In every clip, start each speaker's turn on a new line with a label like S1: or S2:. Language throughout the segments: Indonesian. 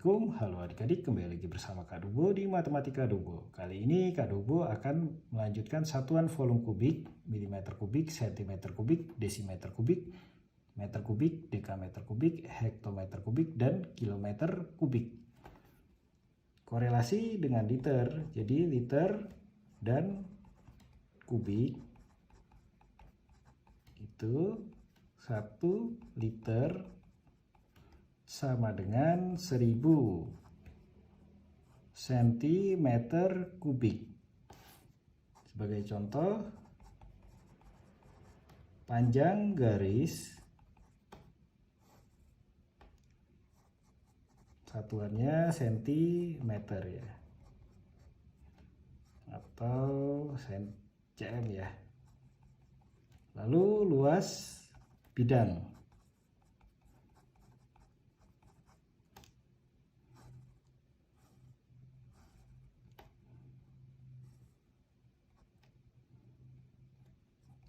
S1: Assalamualaikum, halo adik-adik, kembali lagi bersama Kak Dubo di Matematika Dubo. Kali ini Kak Dubo akan melanjutkan satuan volume kubik, milimeter kubik, sentimeter kubik, desimeter kubik, meter kubik, dekameter kubik, hektometer kubik, dan kilometer kubik. Korelasi dengan liter, jadi liter dan kubik itu 1 liter sama dengan 1000 cm kubik. Sebagai contoh, panjang garis satuannya cm ya, atau cm ya. Lalu luas bidang,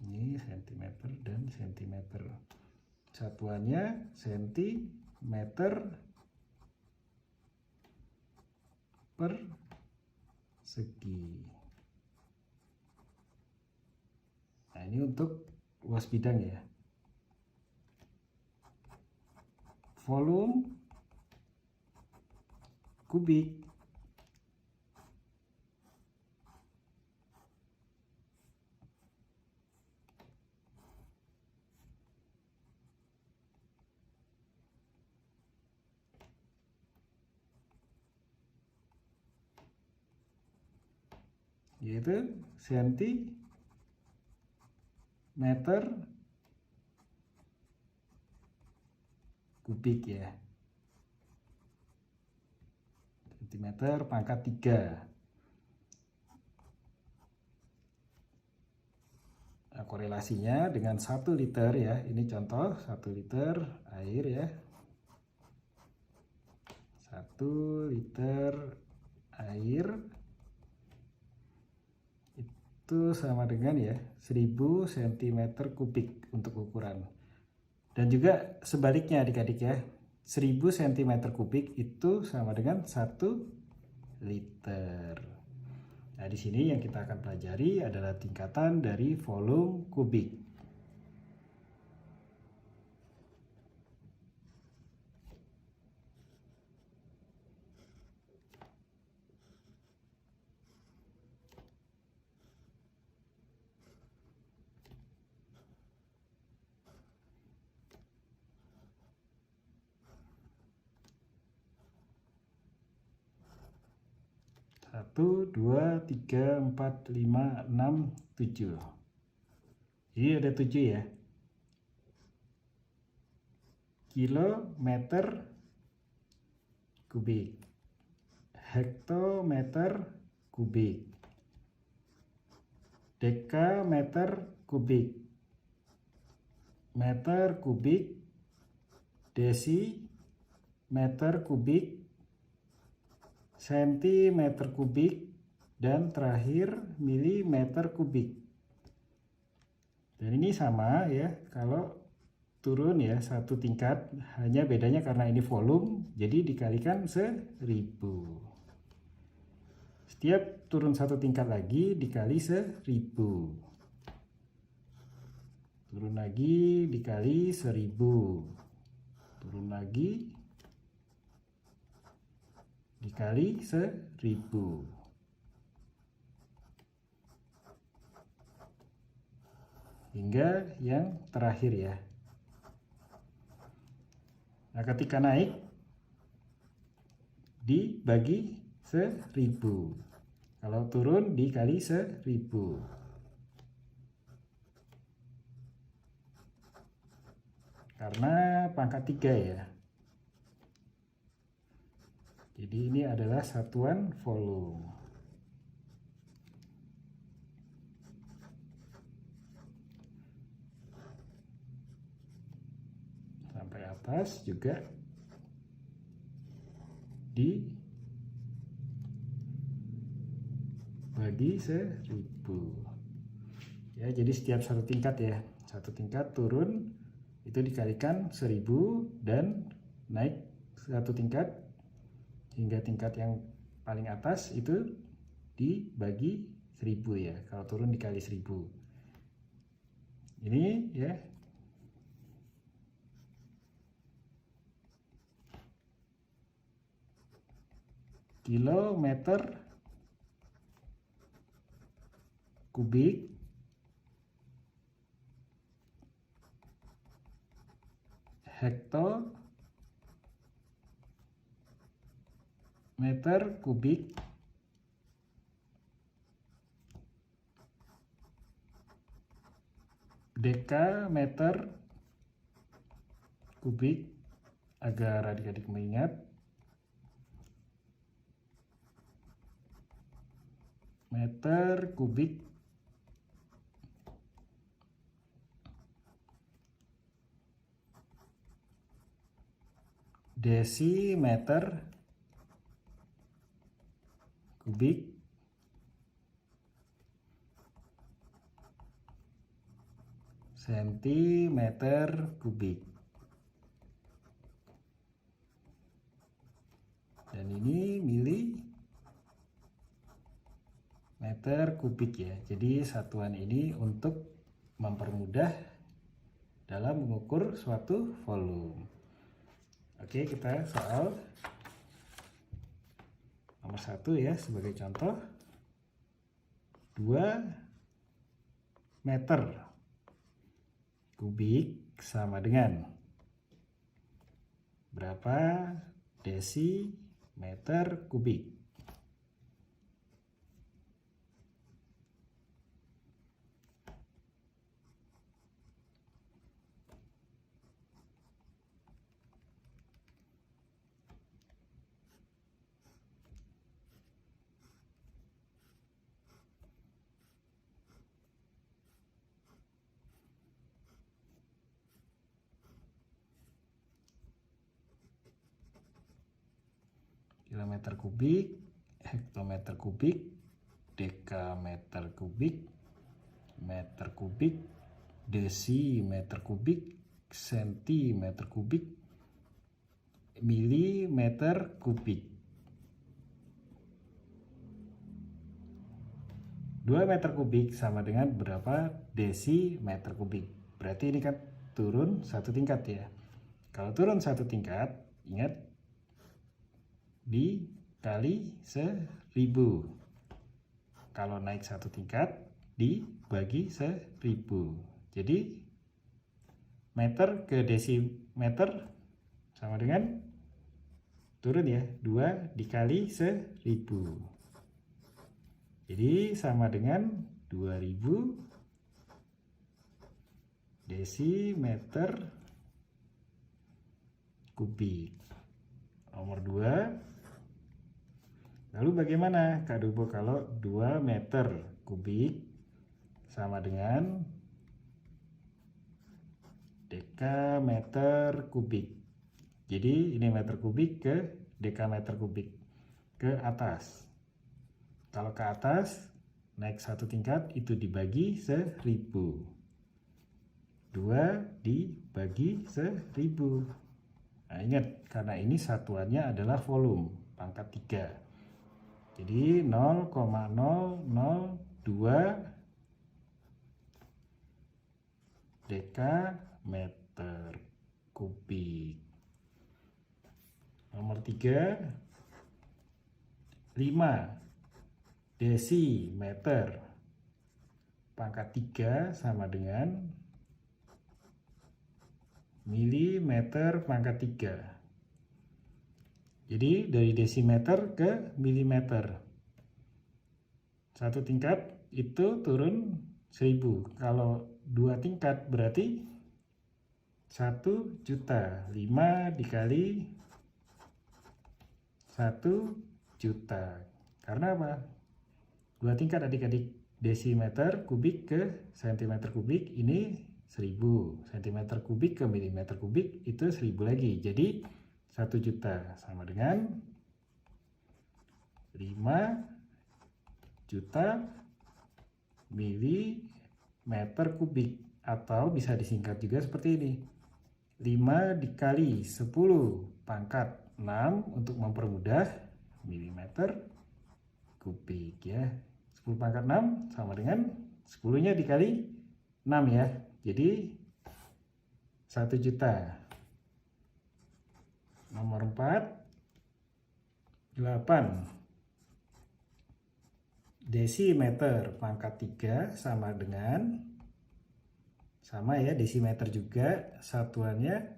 S1: ini sentimeter dan sentimeter, satuannya sentimeter per segi. Nah, ini untuk luas bidang ya. Volume kubik yaitu sentimeter kubik ya, sentimeter pangkat 3. Nah, korelasinya dengan 1 liter ya, ini contoh 1 liter air ya, 1 liter air itu sama dengan ya 1000 cm kubik untuk ukuran. Dan juga sebaliknya adik-adik ya, 1000 cm kubik itu sama dengan 1 liter. Nah, di sini yang kita akan pelajari adalah tingkatan dari volume kubik. Satu, 2, 3, 4, 5, 6, 7. Jadi ada 7 ya. Kilometer kubik, hektometer kubik, dekameter kubik, meter kubik, desimeter kubik, sentimeter kubik, dan terakhir milimeter kubik. Dan ini sama ya, kalau turun ya 1 tingkat, hanya bedanya karena ini volume, jadi dikalikan 1000. Setiap turun 1 tingkat lagi dikali 1000. Turun lagi dikali 1000. Turun lagi dikali 1000. Hingga yang terakhir ya. Nah, ketika naik dibagi 1000. Kalau turun dikali 1000. Karena pangkat 3 ya. Jadi ini adalah satuan volume. Sampai atas juga dibagi 1000. Ya, jadi setiap 1 tingkat ya, 1 tingkat turun itu dikalikan 1000 dan naik 1 tingkat hingga tingkat yang paling atas itu dibagi 1000 ya. Kalau turun dikali 1000. Ini ya. Kilometer kubik hektometer kubik dekameter kubik, agar adik-adik mengingat, meter kubik desimeter kubik sentimeter kubik. Dan ini milimeter kubik ya. Jadi satuan ini untuk mempermudah dalam mengukur suatu volume. Oke, kita soal nomor 1 ya sebagai contoh. 2 meter kubik sama dengan berapa desimeter kubik? Kilometer kubik, hektometer kubik, dekameter kubik, meter kubik, desimeter kubik, sentimeter kubik, milimeter kubik. 2 meter kubik sama dengan berapa desimeter kubik? Berarti ini kan turun satu tingkat ya. Kalau turun satu tingkat, ingat dikali 1000. Kalau naik satu tingkat dibagi 1000. Jadi meter ke desimeter sama dengan turun ya, 2 dikali 1000. Jadi sama dengan 2000 desimeter kubik. Nomor 2. Lalu bagaimana Kak Dubo kalau 2 meter kubik sama dengan dekameter kubik? Jadi ini meter kubik ke dekameter kubik ke atas. Kalau ke atas naik satu tingkat itu dibagi 1000. 2 dibagi 1000. Nah, ingat karena ini satuannya adalah volume pangkat 3. Jadi 0,002 dekameter kubik. Nomor 3, 5 desimeter pangkat 3 sama dengan milimeter pangkat 3. Jadi dari desimeter ke milimeter. Satu tingkat itu turun 1000. Kalau 2 tingkat berarti 1 juta. 5 dikali 1 juta. Karena apa? 2 tingkat adik-adik, desimeter kubik ke sentimeter kubik ini 1000. Sentimeter kubik ke milimeter kubik itu 1000 lagi. Jadi 1 juta sama dengan 5 juta milimeter kubik. Atau bisa disingkat juga seperti ini. 5 dikali 10 pangkat 6 untuk mempermudah. mm kubik ya. 10 pangkat 6 sama dengan 10-nya dikali 6 ya. Jadi 1 juta. Nomor 4, 8 desimeter pangkat 3 sama dengan, sama ya, desimeter juga, satuannya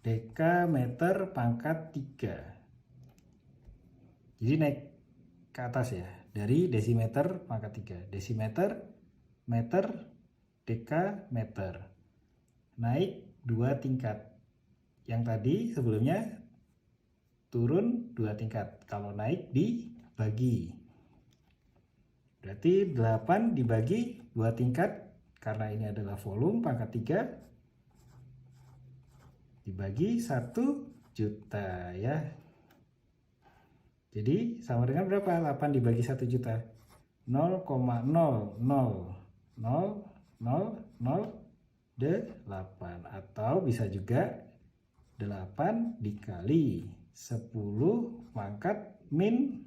S1: dekameter pangkat 3. Jadi naik ke atas ya, dari desimeter pangkat 3. Desimeter, meter, dekameter. Naik 2 tingkat. Yang tadi sebelumnya turun 2 tingkat. Kalau naik dibagi. Berarti 8 dibagi 2 tingkat. Karena ini adalah volume pangkat 3. Dibagi 1 juta ya. Jadi sama dengan berapa? 8 dibagi 1 juta. 0,0000008. Atau bisa juga 8 dikali 10 pangkat min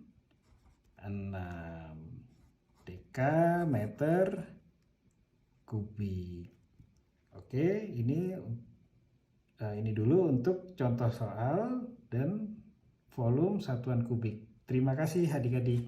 S1: 6 dekameter kubik. Oke, ini dulu untuk contoh soal dan volume satuan kubik. Terima kasih adik-adik.